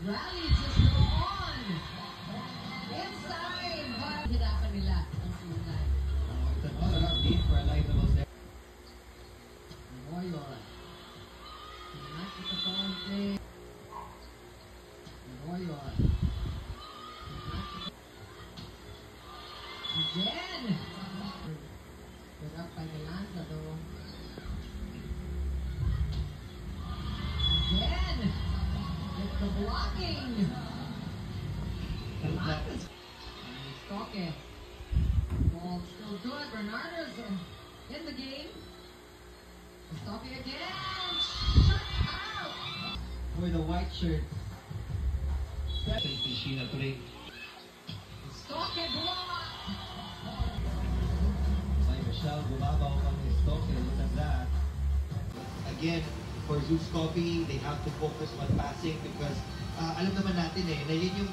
rally just go on. Inside, but hirapan nila ang tunay. It's another need for a light level there. Moyor. Not with the ball play. Moyor. Again. Hirap pa nilansa though. Again. With the blocking. Stoke. Ball still good. Bernardo's in the game. Stoke again. Shut out. For the white shirt. Sheena Turing. Stoke block. By Michelle Gumabaw on his Stoke. Look at that. Again, for Zeus Coffee, they have to focus on passing because alam naman natin na yun yung